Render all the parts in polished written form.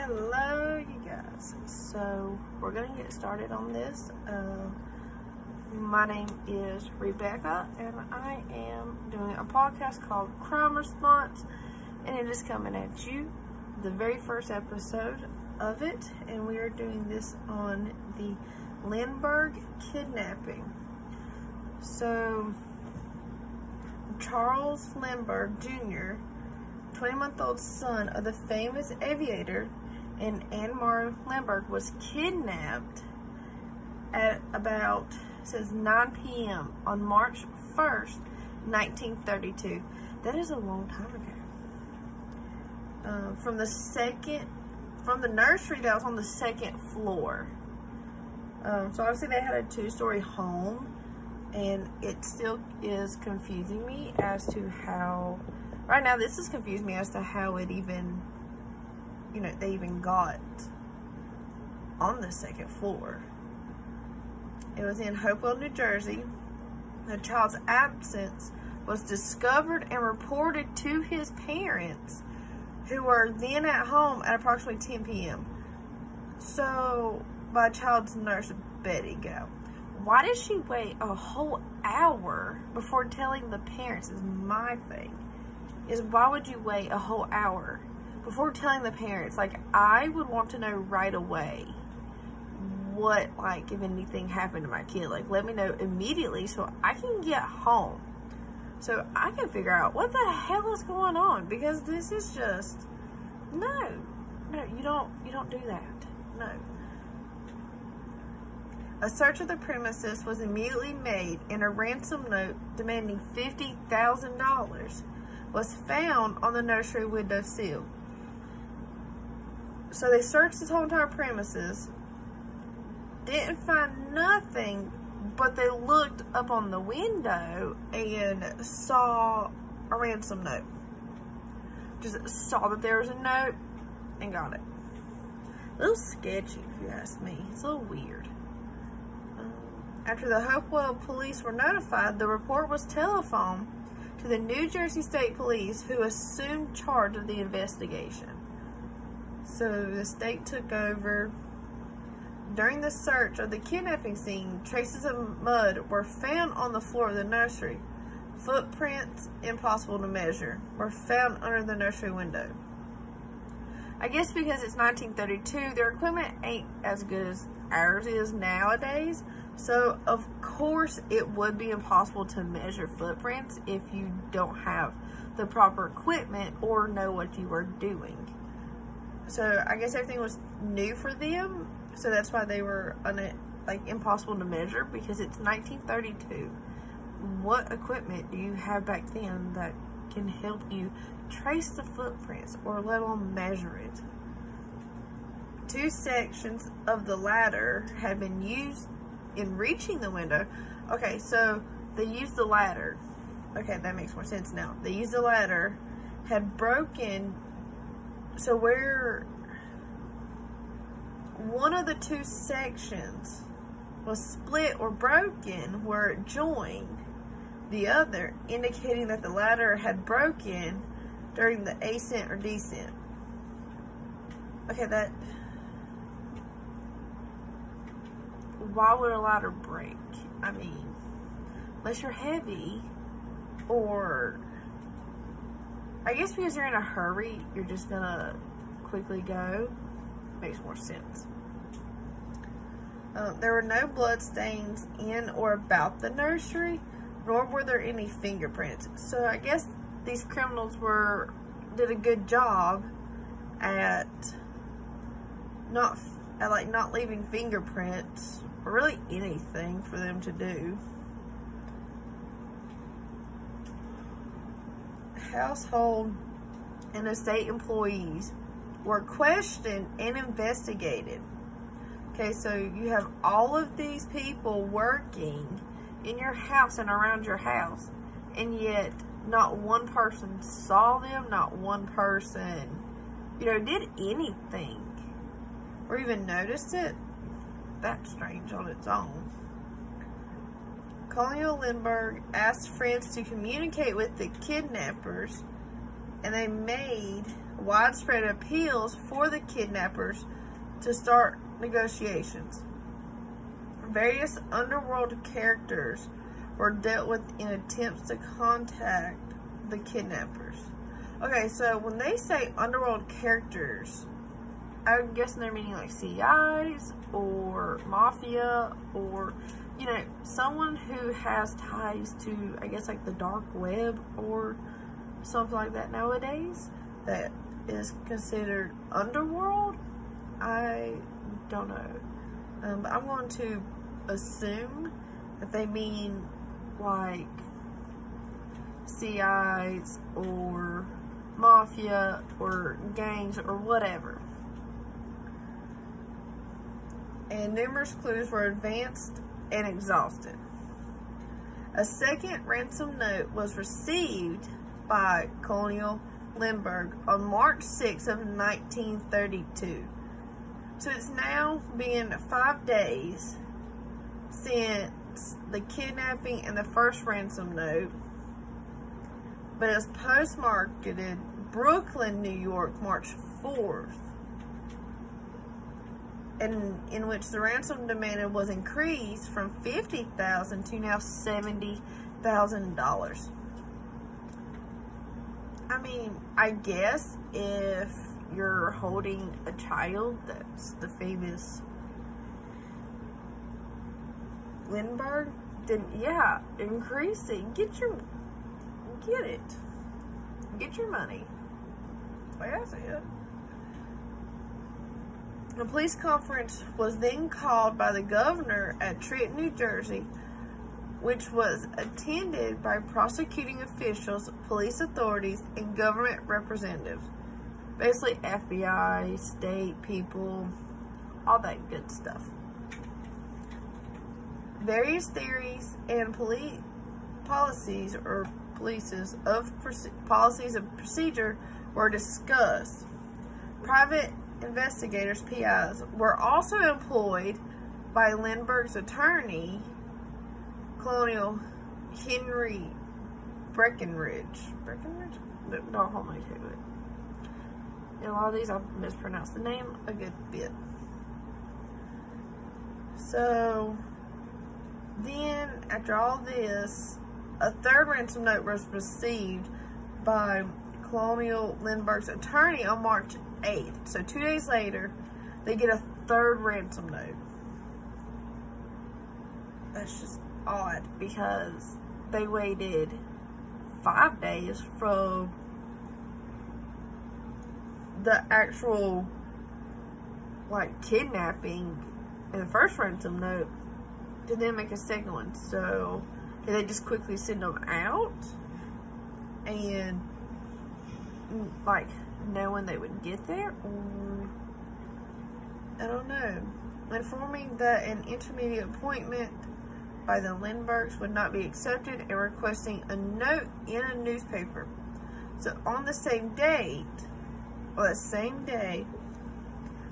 Hello you guys. So we're gonna get started on this. My name is Rebecca and I am doing a podcast called Crime Response, and it is coming at you, the very first episode of it, and we are doing this on the Lindberg kidnapping. So Charles Lindberg Jr., 20-month-old son of the famous aviator and Anne-Marie Lindberg, was kidnapped at about, it says 9 p.m. on March 1st, 1932. That is a long time ago. From the nursery that was on the second floor. So obviously they had a two-story home, and it still is confusing me as to how, right now this has confused me as to how it even, they even got on the second floor. It was in Hopewell, New Jersey. The child's absence was discovered and reported to his parents, who were then at home at approximately 10 p.m. So, by child's nurse, Betty Go. Why did she wait a whole hour before telling the parents is my thing. Why would you wait a whole hour before telling the parents? Like, I would want to know right away what, if anything happened to my kid. Like, let me know immediately so I can get home, so I can figure out what the hell is going on, because this is just, no, you don't do that, no. A search of the premises was immediately made, and a ransom note demanding $50,000 was found on the nursery window sill. So they searched this whole entire premises, didn't find nothing, but they looked up on the window and saw a ransom note. Just saw that there was a note and got it. A little sketchy, if you ask me. It's a little weird. After the Hopewell police were notified, the report was telephoned to the New Jersey State Police, who assumed charge of the investigation. So the state took over. During the search of the kidnapping scene, traces of mud were found on the floor of the nursery. Footprints, impossible to measure, were found under the nursery window. I guess because it's 1932, their equipment ain't as good as ours is nowadays. So, of course, it would be impossible to measure footprints if you don't have the proper equipment or know what you were doing. So, I guess everything was new for them. So, that's why they were, impossible to measure, because it's 1932. What equipment do you have back then that can help you trace the footprints or let alone measure it? Two sections of the ladder had been used in reaching the window. Okay, so they used the ladder. Okay, that makes more sense now. They used the ladder, had broken, so where one of the two sections was split or broken, where it joined the other, indicating that the ladder had broken during the ascent or descent. Okay, why would a ladder break? I mean, unless you're heavy, or I guess because you're in a hurry, you're just gonna quickly go. Makes more sense. There were no blood stains in or about the nursery, nor were there any fingerprints. So I guess these criminals did a good job at not leaving fingerprints, or really anything for them to do. Household and estate employees were questioned and investigated. Okay, so you have all of these people working in your house and around your house, and yet not one person saw them, not one person, did anything or even noticed it. That's strange on its own. Colonel Lindberg asked friends to communicate with the kidnappers and they made widespread appeals for the kidnappers to start negotiations. Various underworld characters were dealt with in attempts to contact the kidnappers. Okay, so when they say underworld characters, I'm guessing they're meaning like CIs or mafia or, you know, someone who has ties to, I guess, like the dark web or something like that nowadays that is considered underworld. I don't know. But I'm going to assume that they mean like CIs or mafia or gangs or whatever. And numerous clues were advanced and exhausted. A second ransom note was received by Colonel Lindberg on March 6 of 1932. So it's now been 5 days since the kidnapping and the first ransom note, but it's postmarketed Brooklyn, New York, March 4th, and in which the ransom demanded was increased from $50,000 to now $70,000. I mean, I guess if you're holding a child, that's the famous Lindberg, then yeah, increase it. Get your money. Like I said. A police conference was then called by the governor at Trenton, New Jersey, which was attended by prosecuting officials, police authorities, and government representatives. Basically FBI, state people, all that good stuff. Various theories and policies of procedure were discussed. Private investigators, PIs, were also employed by Lindbergh's attorney, Colonel Henry Breckinridge. Breckinridge? Don't hold me to it. And a lot of these I've mispronounced the name a good bit. So then, after all this, a third ransom note was received by Colonel Lindbergh's attorney on March 8th. So 2 days later, they get a third ransom note. That's just odd because they waited 5 days from the actual, like, kidnapping in the first ransom note to then make a second one. So did they just quickly send them out and, like, knowing they would get there? Or I don't know. Informing that an intermediate appointment by the Lindberghs would not be accepted and requesting a note in a newspaper. So on the same date, or the same day,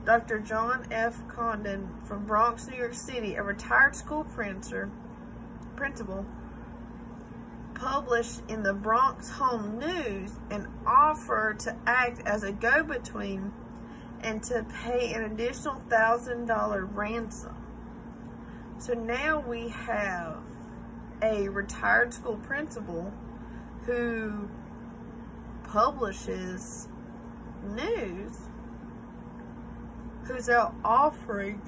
Dr. John F. Condon from Bronx, New York City, a retired school principal, published in the Bronx Home News an offer to act as a go-between and to pay an additional $1,000 ransom. So now we have a retired school principal who publishes news, who's out offering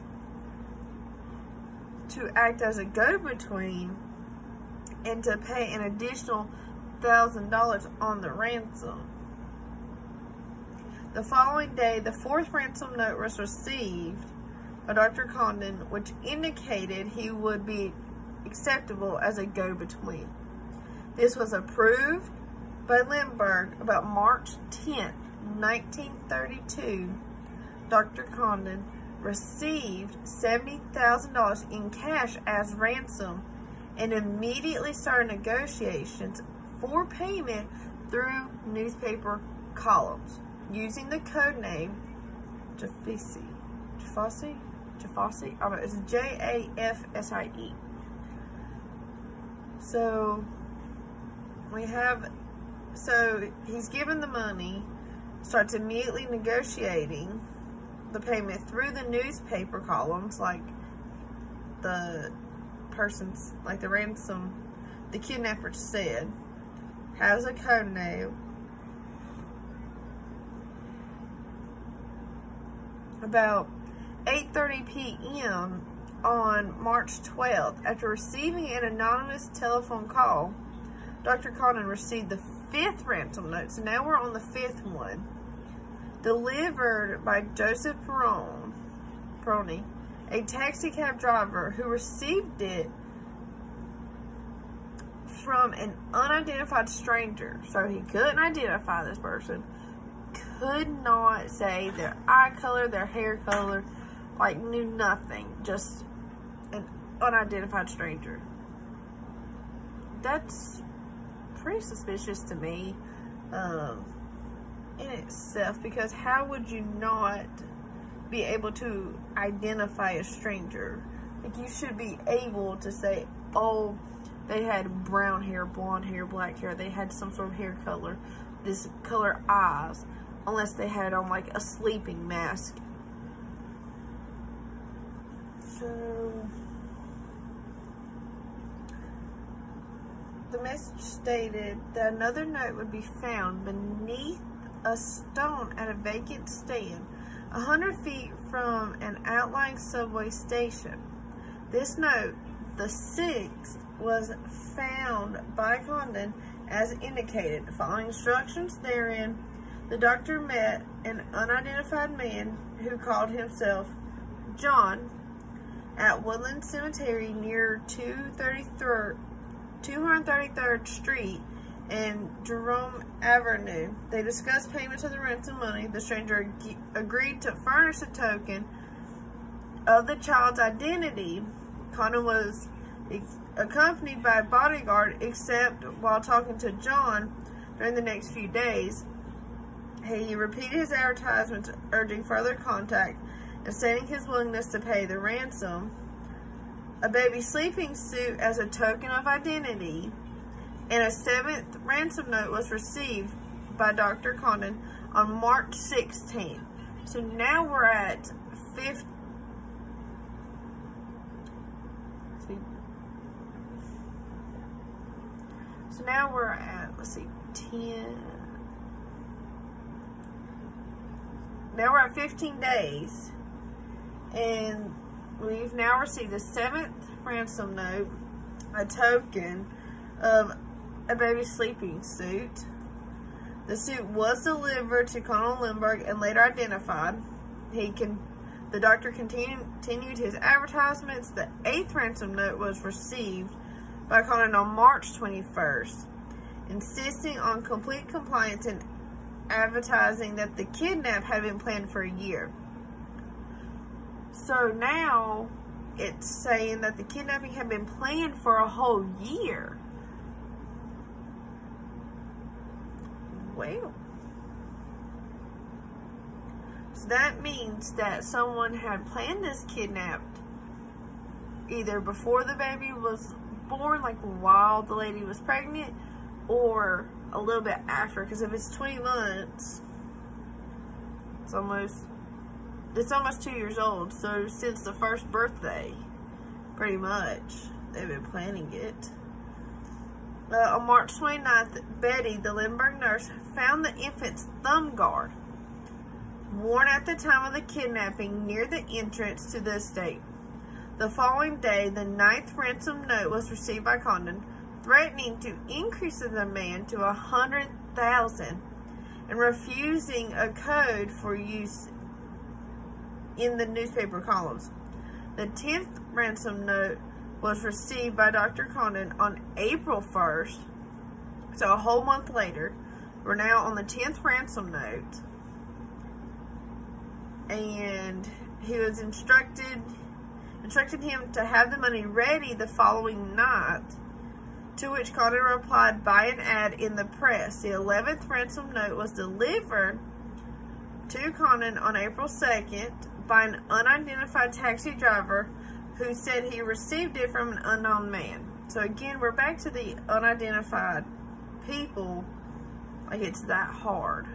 to act as a go-between and to pay an additional $1,000 on the ransom. The following day, the fourth ransom note was received by Dr. Condon, which indicated he would be acceptable as a go-between. This was approved by Lindbergh about March 10th, 1932. Dr. Condon received $70,000 in cash as ransom and immediately started negotiations for payment through newspaper columns using the code name Jafasi. I don't know, it's Jafsie. So we have So he's given the money, starts immediately negotiating the payment through the newspaper columns, like the person's, like the ransom, the kidnapper said, has a code name. About 8:30 p.m. on March 12th, after receiving an anonymous telephone call, Dr. Condon received the 5th ransom note. So now we're on the 5th one, delivered by Joseph Peroni, a taxi cab driver who received it from an unidentified stranger. So he couldn't identify this person, could not say their eye color, their hair color, like knew nothing, just an unidentified stranger. That's pretty suspicious to me in itself, because how would you not be able to identify a stranger? Like, you should be able to say, oh, they had brown hair, blonde hair, black hair, they had some sort of hair color, this color eyes, unless they had on like a sleeping mask. So the message stated that another note would be found beneath a stone at a vacant stand 100 feet from an outlying subway station. This note, the 6th, was found by Condon as indicated. Following instructions therein, the doctor met an unidentified man who called himself John at Woodland Cemetery near 233rd Street and Jerome Avenue. They discussed payments of the ransom money. The stranger agreed to furnish a token of the child's identity. Condon was accompanied by a bodyguard, except while talking to John during the next few days, he repeated his advertisements urging further contact and stating his willingness to pay the ransom. A baby sleeping suit as a token of identity, and a 7th ransom note was received by Dr. Condon on March 16th. So now we're at 5th. So now we're at, let's see, 10. Now we're at 15 days, and we've now received the 7th ransom note, a token of a baby sleeping suit. The suit was delivered to Colonel Lindberg and later identified. The doctor continued his advertisements. The 8th ransom note was received by Condon on March 21st, insisting on complete compliance and advertising that the kidnap had been planned for a year. So now it's saying that the kidnapping had been planned for a whole year. Well, so that means that someone had planned this kidnap either before the baby was born, like while the lady was pregnant, or a little bit after, because if it's 20 months, it's almost 2 years old. So since the first birthday, pretty much, they've been planning it. On March 29th, Betty, the Lindberg nurse, found the infant's thumb guard worn at the time of the kidnapping near the entrance to the estate. The following day, the 9th ransom note was received by Condon, threatening to increase the demand to $100,000 and refusing a code for use in the newspaper columns. The 10th ransom note was received by Dr. Condon on April 1st, so a whole month later. We're now on the 10th ransom note, and he was instructed him to have the money ready the following night, to which Condon replied by an ad in the press. The 11th ransom note was delivered to Condon on April 2nd by an unidentified taxi driver who said he received it from an unknown man. So again, we're back to the unidentified people Like, it's that hard.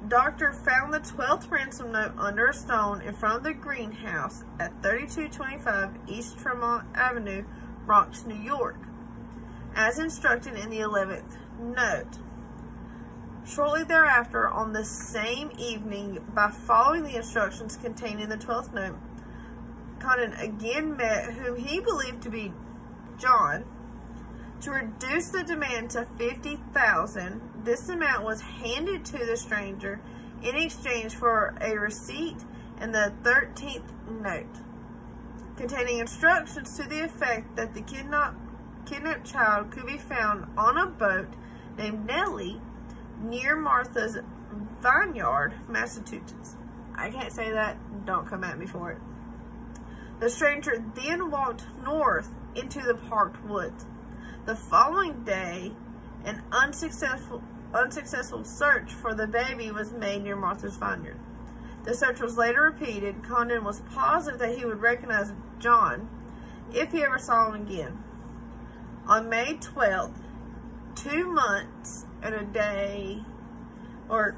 Doctor found the 12th ransom note under a stone in front of the greenhouse at 3225 East Tremont Avenue, Bronx, New York, as instructed in the 11th note. Shortly thereafter, on the same evening, by following the instructions contained in the 12th note, Condon again met whom he believed to be John. To reduce the demand to $50,000, this amount was handed to the stranger in exchange for a receipt and the 13th note, containing instructions to the effect that the kidnapped child could be found on a boat named Nellie near Martha's Vineyard, Massachusetts. I can't say that. Don't come at me for it. The stranger then walked north into the parked woods. The following day, an unsuccessful search for the baby was made near Martha's Vineyard. The search was later repeated. Condon was positive that he would recognize John if he ever saw him again. On May 12th, 2 months and a day, or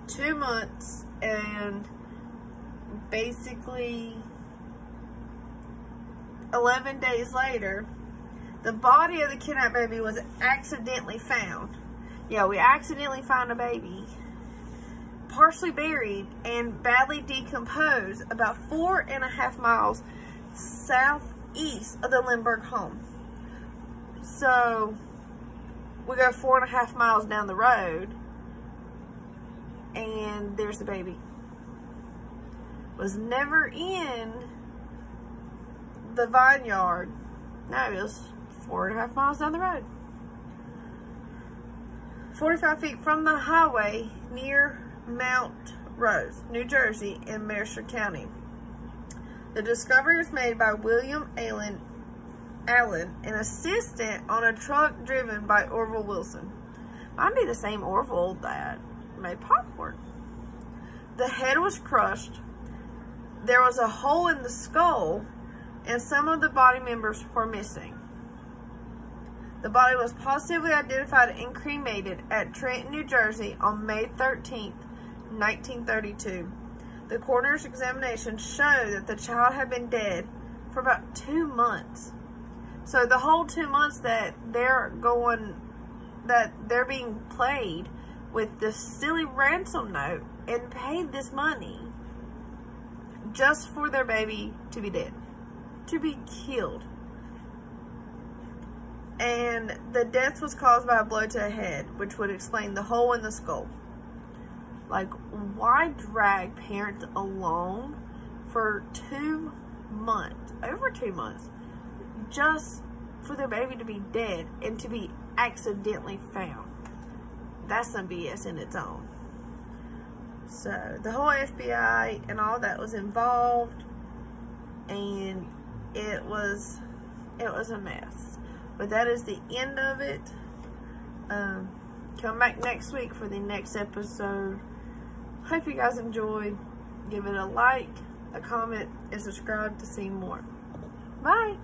2 months and basically 11 days later, the body of the kidnapped baby was accidentally found. Yeah, we accidentally found a baby, partially buried and badly decomposed, about 4.5 miles southeast of the Lindberg home. So we go 4.5 miles down the road, and there's the baby. Was never in the vineyard. No, it was 4.5 miles down the road. 45 feet from the highway near Mount Rose, New Jersey, in Mercer County. The discovery was made by William Allen, an assistant on a truck driven by Orville Wilson. Might be the same Orville that made popcorn. The head was crushed. There was a hole in the skull, and some of the body members were missing. The body was positively identified and cremated at Trenton, New Jersey on May 13th, 1932. The coroner's examination showed that the child had been dead for about 2 months. So the whole 2 months that they're being played with this silly ransom note and paid this money just for their baby to be dead, to be killed. And the death was caused by a blow to the head, which would explain the hole in the skull. Like, why drag parents along for 2 months, over 2 months, just for their baby to be dead and to be accidentally found? That's some BS in its own. So the whole FBI and all that was involved, and it was a mess. But that is the end of it. Come back next week for the next episode. Hope you guys enjoyed. Give it a like, a comment, and subscribe to see more. Bye.